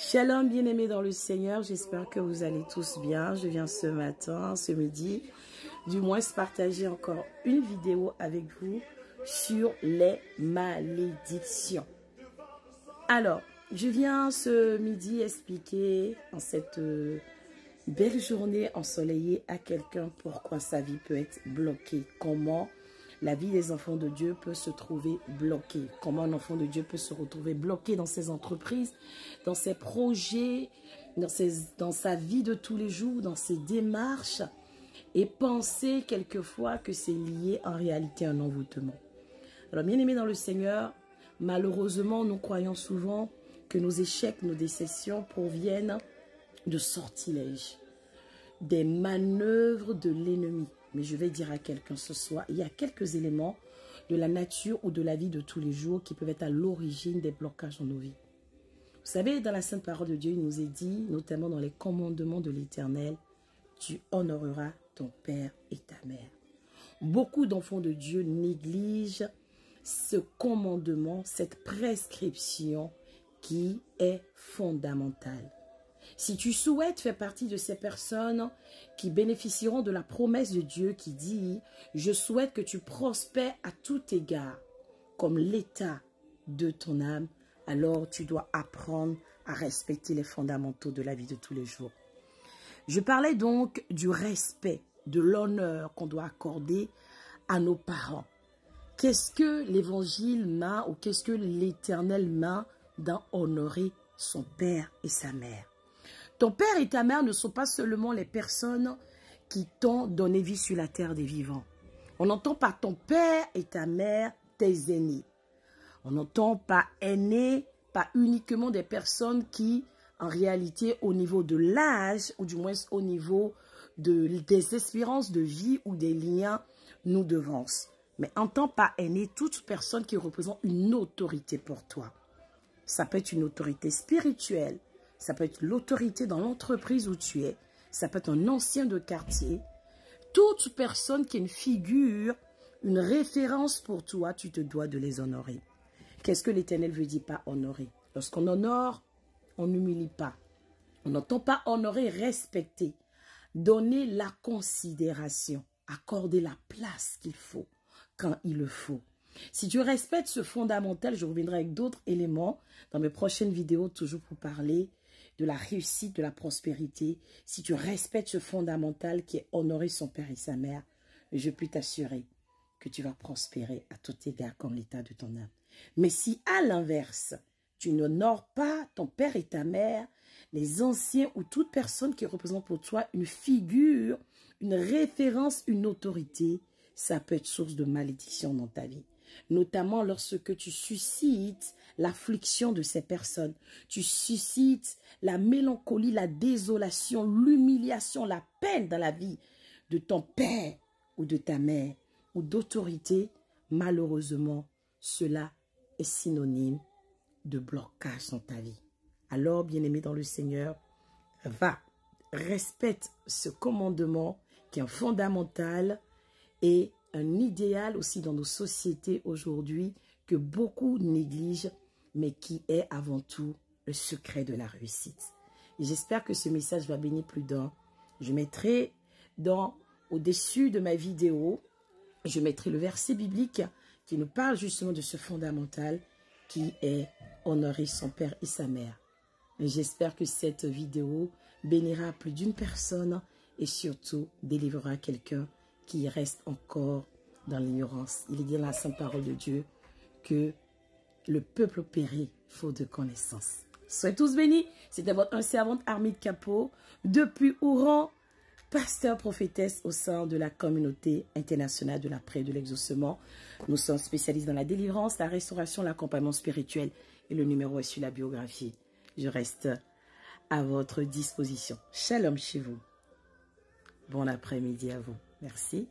Shalom bien-aimés dans le Seigneur, j'espère que vous allez tous bien. Je viens ce matin, ce midi, du moins partager encore une vidéo avec vous sur les malédictions. Alors, je viens ce midi expliquer en cette belle journée ensoleillée à quelqu'un pourquoi sa vie peut être bloquée, comment la vie des enfants de Dieu peut se trouver bloquée. Comment un enfant de Dieu peut se retrouver bloqué dans ses entreprises, dans ses projets, dans sa vie de tous les jours, dans ses démarches, et penser quelquefois que c'est lié en réalité à un envoûtement. Alors, bien aimés dans le Seigneur, malheureusement, nous croyons souvent que nos échecs, nos déceptions proviennent de sortilèges, des manœuvres de l'ennemi. Mais je vais dire à quelqu'un ce soir, il y a quelques éléments de la nature ou de la vie de tous les jours qui peuvent être à l'origine des blocages dans nos vies. Vous savez, dans la Sainte Parole de Dieu, il nous est dit, notamment dans les commandements de l'Éternel, tu honoreras ton père et ta mère. Beaucoup d'enfants de Dieu négligent ce commandement, cette prescription qui est fondamentale. Si tu souhaites faire partie de ces personnes qui bénéficieront de la promesse de Dieu qui dit « Je souhaite que tu prospères à tout égard comme l'état de ton âme », alors tu dois apprendre à respecter les fondamentaux de la vie de tous les jours. Je parlais donc du respect, de l'honneur qu'on doit accorder à nos parents. Qu'est-ce que l'Évangile m'a ou qu'est-ce que l'Éternel m'a dans honorer son père et sa mère? Ton père et ta mère ne sont pas seulement les personnes qui t'ont donné vie sur la terre des vivants. On n'entend pas ton père et ta mère, tes aînés. On n'entend pas aînés, pas uniquement des personnes qui, en réalité, au niveau de l'âge, ou du moins au niveau des espérances de vie ou des liens, nous devancent. Mais entends pas aîné toute personne qui représente une autorité pour toi. Ça peut être une autorité spirituelle. Ça peut être l'autorité dans l'entreprise où tu es. Ça peut être un ancien de quartier. Toute personne qui est une figure, une référence pour toi, tu te dois de les honorer. Qu'est-ce que l'Éternel veut dire par honorer? Lorsqu'on honore, on n'humilie pas. On n'entend pas honorer, respecter. Donner la considération. Accorder la place qu'il faut quand il le faut. Si tu respectes ce fondamental, je reviendrai avec d'autres éléments dans mes prochaines vidéos, toujours pour parler de la réussite, de la prospérité. Si tu respectes ce fondamental qui est honorer son père et sa mère, je peux t'assurer que tu vas prospérer à tout égard comme l'état de ton âme. Mais si à l'inverse, tu n'honores pas ton père et ta mère, les anciens ou toute personne qui représente pour toi une figure, une référence, une autorité, ça peut être source de malédiction dans ta vie. Notamment lorsque tu suscites l'affliction de ces personnes. Tu suscites la mélancolie, la désolation, l'humiliation, la peine dans la vie de ton père ou de ta mère ou d'autorité. Malheureusement, cela est synonyme de blocage dans ta vie. Alors, bien-aimé dans le Seigneur, va, respecte ce commandement qui est fondamental et un idéal aussi dans nos sociétés aujourd'hui que beaucoup négligent, mais qui est avant tout le secret de la réussite. J'espère que ce message va bénir plus d'un. Je mettrai au-dessus de ma vidéo, je mettrai le verset biblique qui nous parle justement de ce fondamental qui est honorer son père et sa mère. J'espère que cette vidéo bénira plus d'une personne et surtout délivrera quelqu'un qui reste encore dans l'ignorance. Il est dit dans la Sainte Parole de Dieu que le peuple périt faute de connaissance. Soyez tous bénis. C'était votre servante Armide Capot depuis Oran, pasteur prophétesse au sein de la communauté internationale de la prière et de l'exaucement. Nous sommes spécialistes dans la délivrance, la restauration, l'accompagnement spirituel et le numéro est sur la biographie. Je reste à votre disposition. Shalom chez vous. Bon après-midi à vous. Merci.